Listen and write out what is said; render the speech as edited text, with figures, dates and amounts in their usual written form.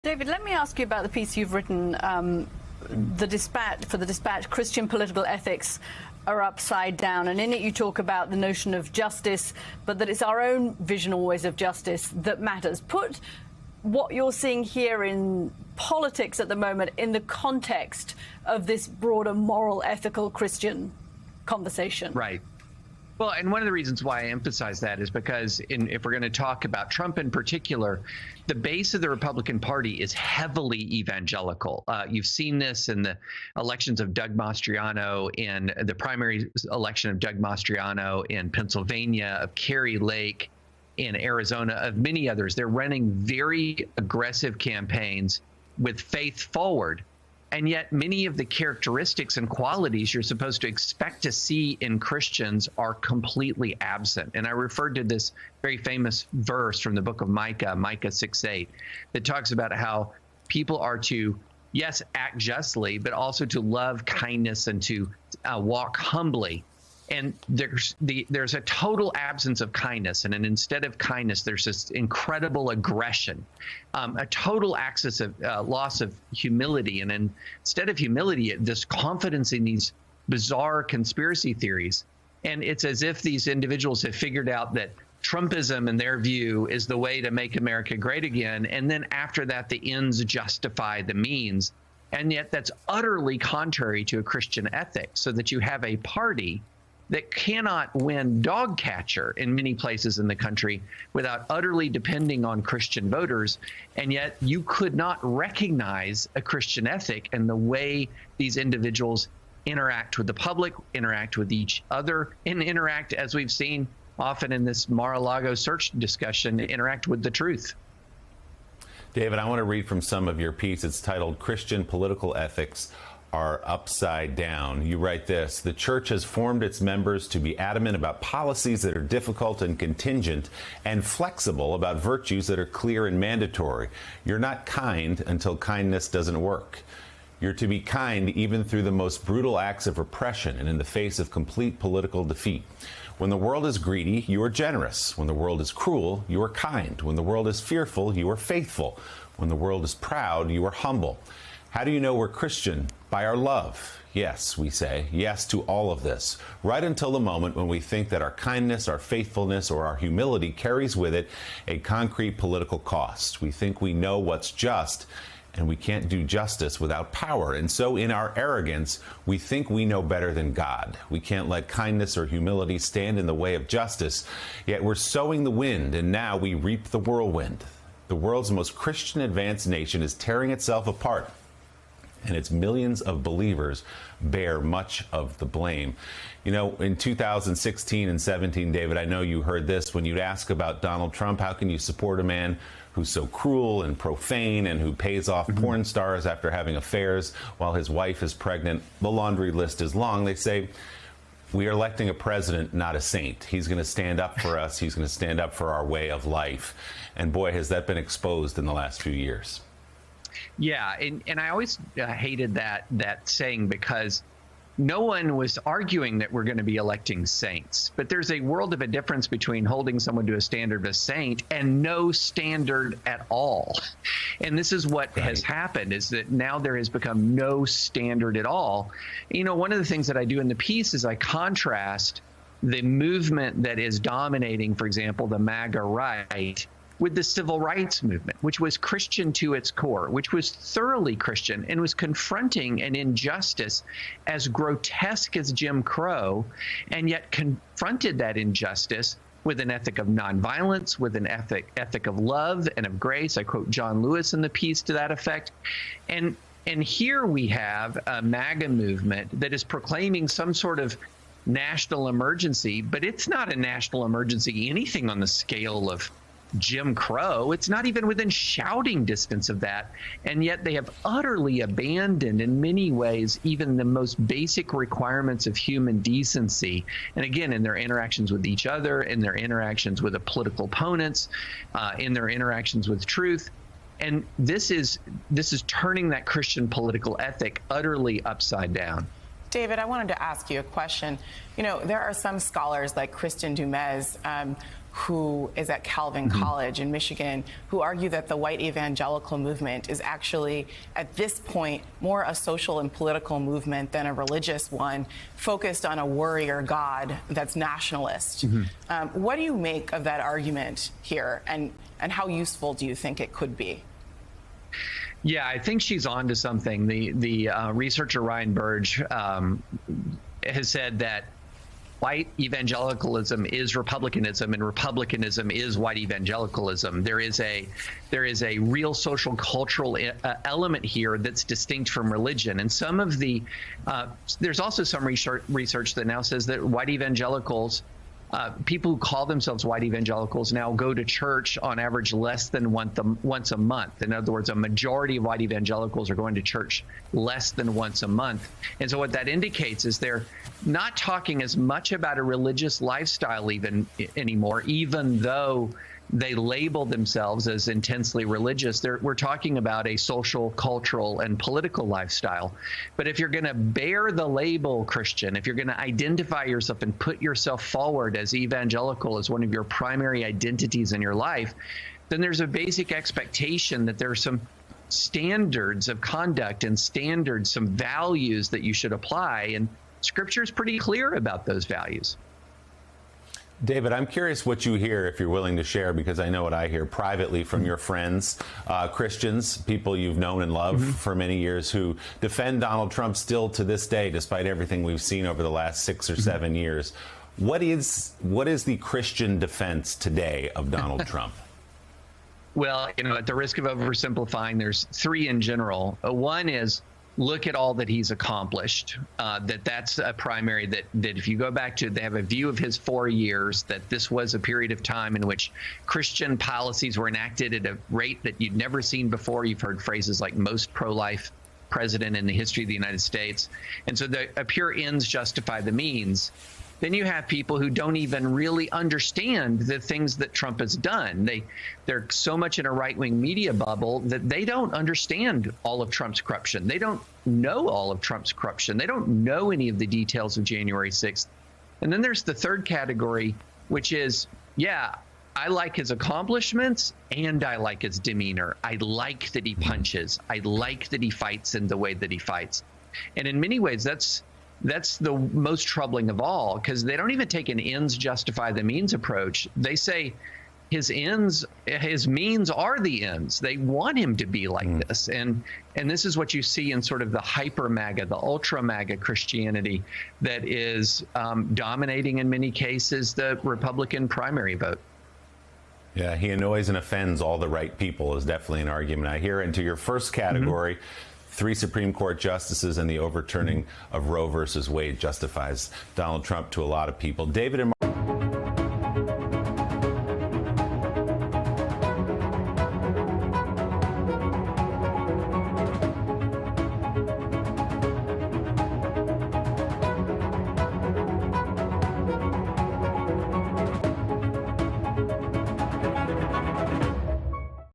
David, let me ask you about the piece you've written, the Dispatch, Christian political ethics are upside down. And in it you talk about the notion of justice, but that it's our own vision always of justice that matters. Put what you're seeing here in politics at the moment in the context of this broader moral, ethical Christian conversation. Right. Well, and one of the reasons why I emphasize that is because if we're going to talk about Trump in particular, the base of the Republican Party is heavily evangelical. You've seen this in the elections of Doug Mastriano, in the primary election of Doug Mastriano in Pennsylvania, of Kari Lake in Arizona, of many others. They're running very aggressive campaigns with faith forward. And yet many of the characteristics and qualities you're supposed to expect to see in Christians are completely absent. And I referred to this very famous verse from the book of Micah, Micah 6:8, that talks about how people are to, yes, act justly, but also to love kindness and to walk humbly. And there's a total absence of kindness, and instead of kindness, there's this incredible aggression, a total loss of humility, and instead of humility, this confidence in these bizarre conspiracy theories. And it's as if these individuals have figured out that Trumpism, in their view, is the way to make America great again, and then after that, the ends justify the means. And yet that's utterly contrary to a Christian ethic, so that you have a party that cannot win dog catcher in many places in the country without utterly depending on Christian voters. And yet you could not recognize a Christian ethic in the way these individuals interact with the public, interact with each other, and interact, as we've seen often in this Mar-a-Lago search discussion, interact with the truth. David, I want to read from some of your piece. It's titled Christian Political Ethics Are Upside Down. You write this: the church has formed its members to be adamant about policies that are difficult and contingent, and flexible about virtues that are clear and mandatory. You're not kind until kindness doesn't work. You're to be kind even through the most brutal acts of repression and in the face of complete political defeat. When the world is greedy, you are generous. When the world is cruel, you are kind. When the world is fearful, you are faithful. When the world is proud, you are humble. How do you know we're Christian? By our love. Yes, we say, yes to all of this, right until the moment when we think that our kindness, our faithfulness, or our humility carries with it a concrete political cost. We think we know what's just, and we can't do justice without power. And so in our arrogance, we think we know better than God. We can't let kindness or humility stand in the way of justice, yet we're sowing the wind, and now we reap the whirlwind. The world's most Christian advanced nation is tearing itself apart, and its millions of believers bear much of the blame. You know, in 2016 and 17, David, I know you heard this when you'd ask about Donald Trump. How can you support a man who's so cruel and profane and who pays off porn stars after having affairs while his wife is pregnant? The laundry list is long. They say, we are electing a president, not a saint. He's going to stand up for us. He's going to stand up for our way of life. And boy, has that been exposed in the last few years. Yeah, and I always hated that saying, because no one was arguing that we're going to be electing saints. But there's a world of a difference between holding someone to a standard of a saint and no standard at all. And this is what has happened, is that now there has become no standard at all. You know, one of the things that I do in the piece is I contrast the movement that is dominating, for example, the MAGA right, with the civil rights movement, which was Christian to its core, which was thoroughly Christian and was confronting an injustice as grotesque as Jim Crow, and yet confronted that injustice with an ethic of nonviolence, with an ethic of love and of grace. I quote John Lewis in the piece to that effect. And here we have a MAGA movement that is proclaiming some sort of national emergency, but it's not a national emergency anything on the scale of Jim Crow. It's not even within shouting distance of that. And yet they have utterly abandoned, in many ways, even the most basic requirements of human decency. And again, in their interactions with each other, in their interactions with the political opponents, in their interactions with truth. And this is turning that Christian political ethic utterly upside down. David, I wanted to ask you a question. You know, there are some scholars like Christian Dumes who is at Calvin College in Michigan, who argue that the white evangelical movement is actually, at this point, more a social and political movement than a religious one, focused on a warrior God that's nationalist. What do you make of that argument here, and how useful do you think it could be? Yeah, I think she's on to something. The researcher Ryan Burge has said that white evangelicalism is republicanism, and republicanism is white evangelicalism. There is a real social cultural element here that's distinct from religion. And some of the there's also some research that now says that white evangelicals, people who call themselves white evangelicals, now go to church on average less than once a month. In other words, a majority of white evangelicals are going to church less than once a month. And so what that indicates is they're not talking as much about a religious lifestyle anymore, even though they label themselves as intensely religious. We're talking about a social, cultural, and political lifestyle. But if you're going to bear the label Christian, if you're going to identify yourself and put yourself forward as evangelical as one of your primary identities in your life, then there's a basic expectation that there are some standards of conduct and standards, some values that you should apply. And Scripture is pretty clear about those values. David, I'm curious what you hear, if you're willing to share, because I know what I hear privately from your friends, Christians, people you've known and loved for many years, who defend Donald Trump still to this day, despite everything we've seen over the last 6 or 7 years. What is the Christian defense today of Donald Trump? Well, at the risk of oversimplifying, there's three in general. One is, look at all that he's accomplished. That's a primary that if you go back to, they have a view of his 4 years, that this was a period of time in which Christian policies were enacted at a rate that you'd never seen before. You've heard phrases like most pro-life president in the history of the United States. And so a pure ends justify the means. Then you have people who don't even really understand the things that Trump has done. They're so much in a right-wing media bubble that they don't understand all of Trump's corruption. They don't know all of Trump's corruption. They don't know any of the details of January 6th. And then there's the third category, which is, yeah, I like his accomplishments and I like his demeanor. I like that he punches. I like that he fights in the way that he fights. And in many ways, that's the most troubling of all, because they don't even take an ends justify the means approach. They say his means are the ends. They want him to be like this. And this is what you see in sort of the hyper MAGA, the ultra MAGA Christianity that is dominating in many cases the Republican primary vote. Yeah, he annoys and offends all the right people is definitely an argument I hear. And to your first category, 3 Supreme Court justices and the overturning of Roe versus Wade justifies Donald Trump to a lot of people. David and